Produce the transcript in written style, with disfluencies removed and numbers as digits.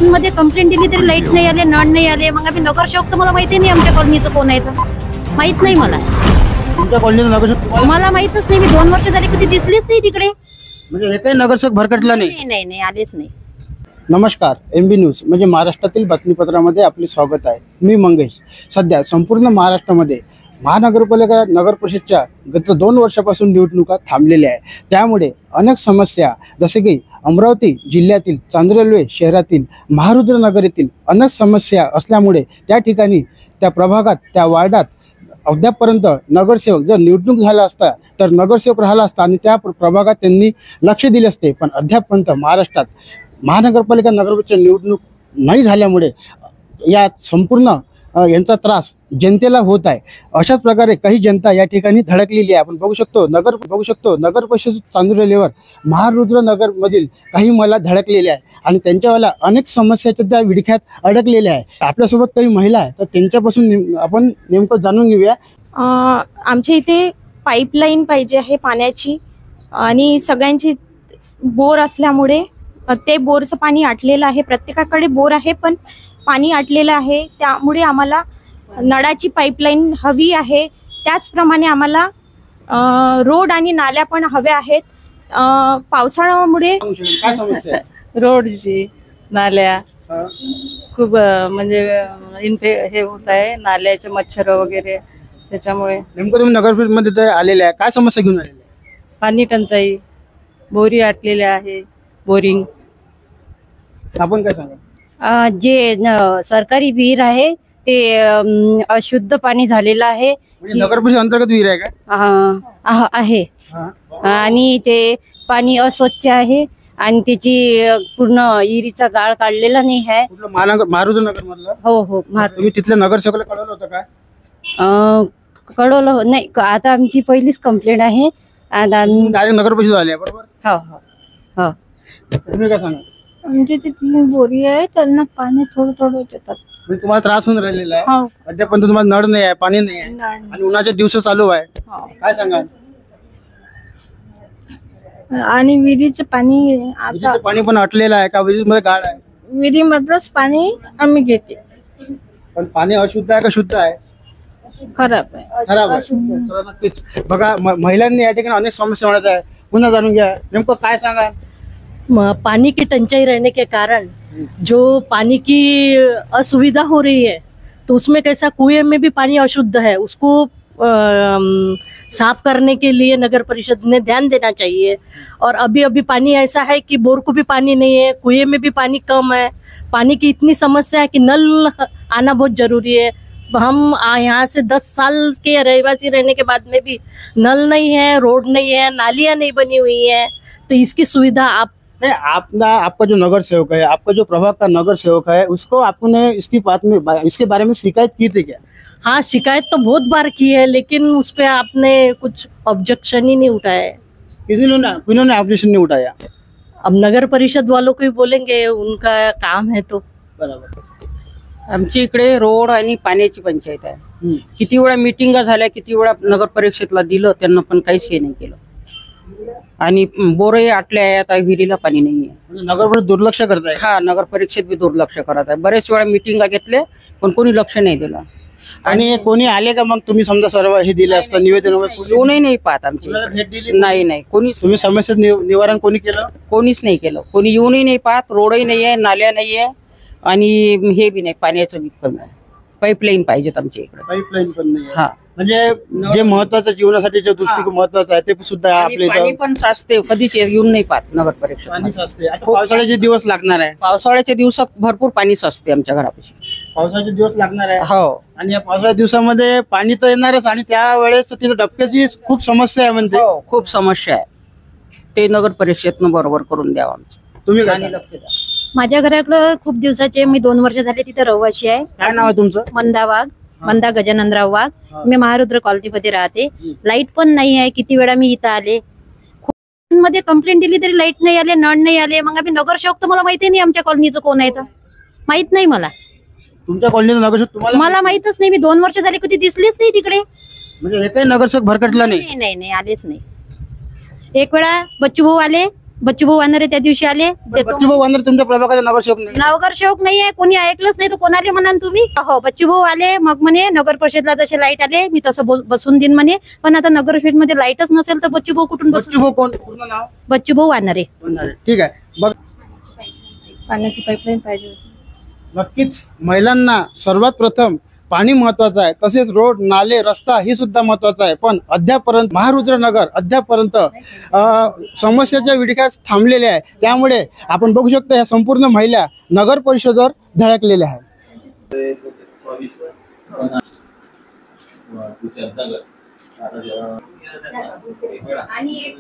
मध्ये कंप्लेंट दिली तरी लाईट नाही आले, नळ नाही आले. मग आम्ही नगरसेवक तर मला माहिती नाही आमच्या कॉलनीचं कोण आहे तर माहित नाही मला. तुमच्या कॉलनीचं नगरसेवक मला माहितच नाही. मी 2 वर्ष झाले कधी दिसलीच नाही तिकडे. म्हणजे एकही नगरसेवक भरकटला नाही? नाही नाही आलेच नाही. नमस्कार, MB न्यूज म्हणजे महाराष्ट्रातील बातमीपत्रामध्ये आपले स्वागत आहे. मी मंगेश. सध्या संपूर्ण महाराष्ट्रामध्ये महानगरपालिका नगर परिषदच्या गत 2 वर्षापासून निवडणुका थांबलेल्या आहे. त्यामुळे अनेक समस्या जसे की अमरावती जिल्ह्यातील चांदुरल्वे शहरातील महारुद्र नगर येथील अनेक समस्या असल्यामुळे त्या ठिकाणी त्या प्रभागात त्या वार्डात अद्यापपर्यंत नगरसेवक जर निवडणूक झाला असता तर नगरसेवक राहिला असता आणि त्या प्रभागात त्यांनी लक्ष दिले असते. पण अद्यापपर्यंत महाराष्ट्रात महानगरपालिका नगरपालिका निवडणूक नाही झाल्यामुळे या संपूर्ण यांचा त्रास जनतेला होत आहे. अशाच प्रकारे काही जनता या ठिकाणी धडकलेली आहे. आपण बघू शकतो नगर परिषद चांदुरलेवर महारुद्र नगर मधील काही महिला धडकलेल्या आहे आणि त्यांच्यावाला अनेक समस्याच्या त्या विडख्यात अडकलेल्या आहे. आपल्यासोबत काही महिला आहे तर त्यांच्यापासून आपण नेमकं जाणून घेऊया. आमच्या इथे पाईपलाईन पाहिजे आहे पाण्याची आणि सगळ्यांची बोर असल्यामुळे ते बोरचं पाणी आटलेलं आहे. प्रत्येकाकडे बोर आहे पण पाणी आटलेलं आहे. त्यामुळे आम्हाला नळाची पाईपलाईन हवी आहे. त्याचप्रमाणे आम्हाला रोड आणि नाल्या पण हव्या आहेत. पावसाळ्यामुळे काय समस्या आहे? रोडची नाल्या खूप म्हणजे हे होत आहे, नाल्याचे मच्छर वगैरे. त्याच्यामुळे नेमकं तुम्ही नगर परिषद मध्ये आलेले आहे, काय समस्या घेऊन आलेले? पाणी टंचाई, बोरी आटलेल्या आहे, बोरिंग. आपण काय सांगा? जे सरकारी विहीर आहे ते अशुद्ध पाणी झालेलं आहे. म्हणजे नगर परिषद अंतर्गत विहीर आहे का? आहे आणि ते पाणी अस्वच्छ आहे आणि त्याची पूर्ण विहिरीचा गाळ काढलेला नाही आहे. महारुद्र नगर मधलं? हो हो. तुम्ही तिथल्या नगरसेवकाला कळवलं होतं का? कळवलं नाही. आता आमची पहिलीच कंप्लेंट आहे. डायरेक्ट नगर परिषद आले बरोबर? हो हो हो. तुम्ही काय सांगा? आमच्या तिथली बोरी आहे त्यांना पाणी थोडं थोडं येतात. म्हणजे तुम्हाला त्रास होऊन राहिलेला आहे? अद्यापर्यंत तुम्हाला नळ नाही आहे, पाणी नाही आहे आणि उन्हाचे दिवस चालू आहे. काय सांगा? आणि विहिरीचं पाणी आता पाणी पण अटलेलं आहे का? विहिरीमध्ये गाळ आहे? विहिरीमधलंच पाणी आम्ही घेते. पण पाणी अशुद्ध आहे का शुद्ध आहे? खराब आहे. खराब आहे. तर नक्कीच बघा, महिलांनी या ठिकाणी अनेक समस्या म्हणत आहे. पुन्हा जाणून घ्या नेमकं काय सांगा. पानी की टंचाई रहने के कारण जो पानी की असुविधा हो रही है तो उसमें कैसा कुएं में भी पानी अशुद्ध है, उसको साफ करने के लिए नगर परिषद ने ध्यान देना चाहिए. और अभी अभी पानी ऐसा है कि बोर को भी पानी नहीं है, कुएं में भी पानी कम है. पानी की इतनी समस्या है कि नल आना बहुत जरूरी है. हम यहाँ से 10 साल के रहवासी रहने के बाद में भी नल नहीं है, रोड नहीं है, नालियाँ नहीं बनी हुई है. तो इसकी सुविधा नहीं, आपका जो नगर सेवक है, आपका जो प्रभाग का नगर सेवक है, उसको आपने इसके बारे में शिकायत की थी क्या? हाँ, शिकायत तो बहुत बार की है लेकिन उस पे आपने कुछ ऑब्जेक्शन ही नहीं उठाया है. किन्होंने ऑब्जेक्शन नहीं उठाया? अब नगर परिषद वालों को ही बोलेंगे, उनका काम है तो. बरोबर. आमच्या इकडे रोड आणि पाण्याची पंचायत आहे. किती वेळा मिटिंगा झाल्या, किती वेळा नगर परिषदला दिलं, त्यांना पण काहीच हे नाही केलं. आणि बोरही आटले आहे, आता विहिरीला पाणी नाहीये. नगर परिषद दुर्लक्ष करत आहे? हा, नगर परिषद बी दुर्लक्ष करत आहे. बरेच वेळा मिटिंगा घेतले पण कोणी लक्ष नाही दिलं. आणि कोणी आले का मग? तुम्ही समजा सर्व हे दिले असतं निवेदन येऊनही नाही पाहत आमची. नाही नाही, कोणी. तुम्ही समस्या निवारण कोणी केलं? कोणीच नाही केलं. कोणी येऊनही नाही पाहत. रोडही नाही आहे, नाल्या नाही आहे आणि हे बी नाही, पाण्याचं बी कमी आहे. पाईपलाईन पाहिजेत आमच्या इकडे. पाईपलाईन पण नाही? हा, म्हणजे जे महत्वाचं जीवनासाठी जे दृष्टिकोन महत्वाचं आहे ते सुद्धा आपल्या पाणी पण साचते. कधीच येऊन नाही पाहत नगर परिषद. पाणी साचते. आता पावसाळ्याचे दिवस लागणार आहे. पावसाळ्याच्या दिवसात भरपूर पाणी साचते आमच्या घरापाशी. पावसाचे दिवस लागणार आहे. हो. आणि या पावसाळ्या दिवसामध्ये पाणी तर येणारच आणि त्यावेळेस तिथं डबक्याची खूप समस्या आहे म्हणते. हो, खूप समस्या आहे. ते नगर परिषदनं बरोबर करून द्यावं आमचं. तुम्ही काय लक्ष द्या. माझ्या घराकडं खूप दिवसाचे, मी 2 वर्ष झाले तिथे रहिवाशी आहे. काय नाव आहे तुमचं? मंदा वाघ. मंदा गजाननराव वाघ. मी महारुद्र कॉलनीमध्ये राहते. लाईट पण नाही आहे. किती वेळा मी इथं आले. मध्ये कंप्लेंट दिली तरी लाईट नाही आले, नळ नाही आले. मग आम्ही नगरसेवक तर मला माहिती नाही आमच्या कॉलनीचं कोण आहे तर माहित नाही मला. तुमच्या कॉलनीचं नगरसेवक तुम्हाला? मला माहितच नाही. मी 2 वर्ष झाले कधी दिसलीच नाही तिकडे. म्हणजे एकही नगरसेवक भरकटला नाही? नाही नाही आलेच नाही. एक वेळा बच्चू भाऊ आले बच्चूभाऊ वानरे त्या दिवशी आले. बच्चूभाऊ वानरे तुमच्या प्रभागाचे नगरसेवक नाही? नगरसेवक नाहीये, कोणी ऐकलंच नाही तर कोणाला म्हणाल तुम्ही? हो, बच्चूभाऊ आले, मग म्हणे नगर परिषदला जसे लाईट आले मी तसं बसून देईन म्हणे, पण आता नगर परिषद मध्ये लाईटच नसेल तर बच्चूभाऊ कुठून बसून? बच्चूभाऊ कोण, पूर्ण नाव? बच्चूभाऊ वानरे. ठीक आहे. बघ, पाण्याची पाईपलाईन पाहिजे. नक्कीच महिलांना सर्वात प्रथम पाणी महत्वाचं आहे, तसेच रोड, नाले, रस्ता ही सुद्धा महत्वाचं आहे. पण अद्यापर्यंत महारुद्रनगर अद्यापर्यंत समस्याच्या विळख्यात थांबलेले आहे. त्यामुळे आपण बघू शकतो ह्या संपूर्ण महिला नगर परिषदेवर धडकलेल्या आहेत. आणि